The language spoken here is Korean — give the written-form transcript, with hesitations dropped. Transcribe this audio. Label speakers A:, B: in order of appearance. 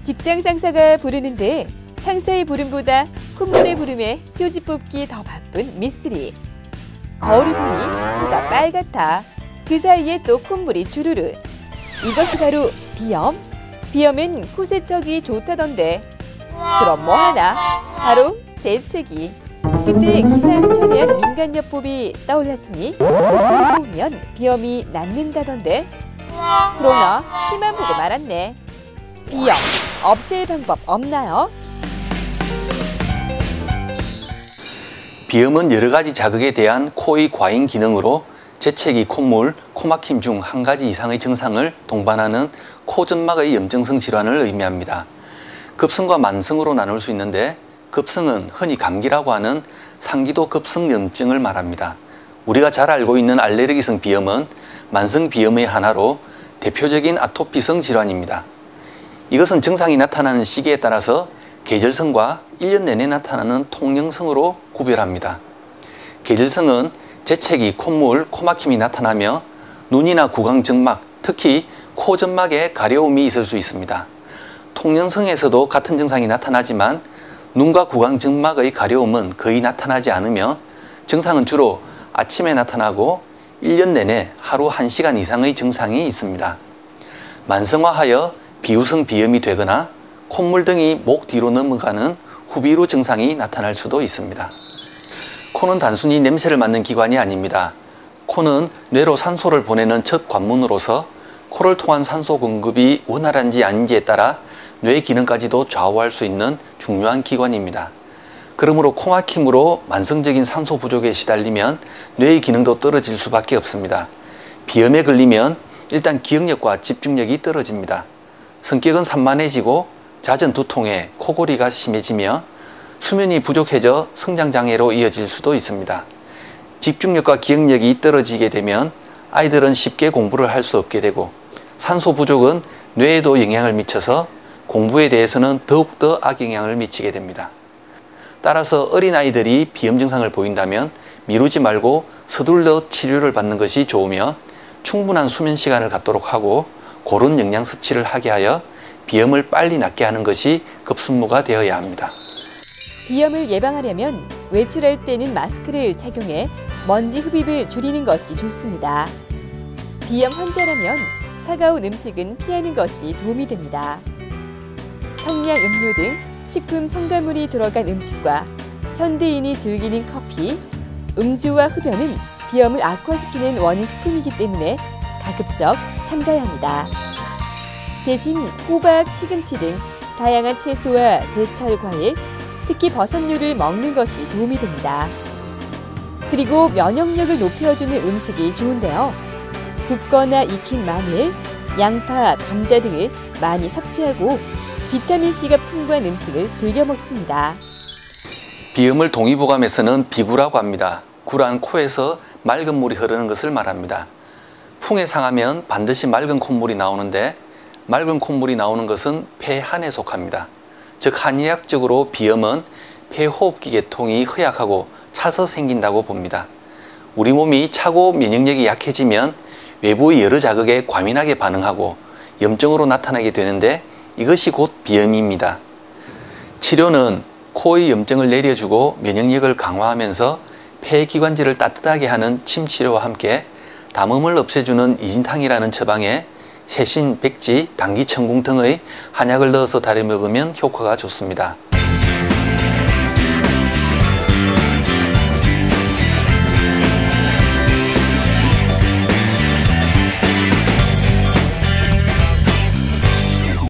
A: 직장 상사가 부르는데 상사의 부름보다 콧물의 부름에 휴지 뽑기 더 바쁜 미스트리. 거울을 보니 코가 빨갛다. 그 사이에 또 콧물이 주르르. 이것이 바로 비염? 비염은 코 세척이 좋다던데. 그럼 뭐 하나? 바로 재채기. 근데 기상천외한 민간요법이 떠올랐으니 그걸 보면 비염이 낫는다던데. 그러나 피만 보고 말았네. 비염 없앨 방법 없나요?
B: 비염은 여러 가지 자극에 대한 코의 과잉 기능으로 재채기, 콧물, 코막힘 중 한 가지 이상의 증상을 동반하는 코점막의 염증성 질환을 의미합니다. 급성과 만성으로 나눌 수 있는데 급성은 흔히 감기라고 하는 상기도 급성 염증을 말합니다. 우리가 잘 알고 있는 알레르기성 비염은 만성 비염의 하나로 대표적인 아토피성 질환입니다. 이것은 증상이 나타나는 시기에 따라서 계절성과 1년 내내 나타나는 통영성으로 구별합니다. 계절성은 재채기, 콧물, 코막힘이 나타나며 눈이나 구강점막, 특히 코점막에 가려움이 있을 수 있습니다. 통영성에서도 같은 증상이 나타나지만 눈과 구강점막의 가려움은 거의 나타나지 않으며 증상은 주로 아침에 나타나고 1년 내내 하루 1시간 이상의 증상이 있습니다. 만성화하여 비후성 비염이 되거나 콧물 등이 목 뒤로 넘어가는 후비루 증상이 나타날 수도 있습니다. 코는 단순히 냄새를 맡는 기관이 아닙니다. 코는 뇌로 산소를 보내는 첫 관문으로서 코를 통한 산소 공급이 원활한지 아닌지에 따라 뇌 기능까지도 좌우할 수 있는 중요한 기관입니다. 그러므로 코막힘으로 만성적인 산소 부족에 시달리면 뇌의 기능도 떨어질 수밖에 없습니다. 비염에 걸리면 일단 기억력과 집중력이 떨어집니다. 성격은 산만해지고 잦은 두통에 코골이가 심해지며 수면이 부족해져 성장장애로 이어질 수도 있습니다. 집중력과 기억력이 떨어지게 되면 아이들은 쉽게 공부를 할 수 없게 되고 산소 부족은 뇌에도 영향을 미쳐서 공부에 대해서는 더욱더 악영향을 미치게 됩니다. 따라서 어린아이들이 비염 증상을 보인다면 미루지 말고 서둘러 치료를 받는 것이 좋으며 충분한 수면 시간을 갖도록 하고 고른 영양 섭취를 하게 하여 비염을 빨리 낫게 하는 것이 급선무가 되어야 합니다.
A: 비염을 예방하려면 외출할 때는 마스크를 착용해 먼지 흡입을 줄이는 것이 좋습니다. 비염 환자라면 차가운 음식은 피하는 것이 도움이 됩니다. 청량 음료 등 식품 첨가물이 들어간 음식과 현대인이 즐기는 커피, 음주와 흡연은 비염을 악화시키는 원인 식품이기 때문에 가급적 삼가야 합니다. 대신 호박, 시금치 등 다양한 채소와 제철 과일, 특히 버섯류를 먹는 것이 도움이 됩니다. 그리고 면역력을 높여주는 음식이 좋은데요. 굽거나 익힌 마늘, 양파, 감자 등을 많이 섭취하고 비타민C가 풍부한 음식을 즐겨 먹습니다.
B: 비염을 동의보감에서는 비구라고 합니다. 구란 코에서 맑은 물이 흐르는 것을 말합니다. 풍에 상하면 반드시 맑은 콧물이 나오는데 맑은 콧물이 나오는 것은 폐한에 속합니다. 즉 한의학적으로 비염은 폐호흡기 계통이 허약하고 차서 생긴다고 봅니다. 우리 몸이 차고 면역력이 약해지면 외부의 여러 자극에 과민하게 반응하고 염증으로 나타나게 되는데 이것이 곧 비염입니다. 치료는 코의 염증을 내려주고 면역력을 강화하면서 폐기관지를 따뜻하게 하는 침치료와 함께 담음을 없애주는 이진탕이라는 처방에 새신, 백지, 당귀, 천궁 등의 한약을 넣어서 달여 먹으면 효과가 좋습니다.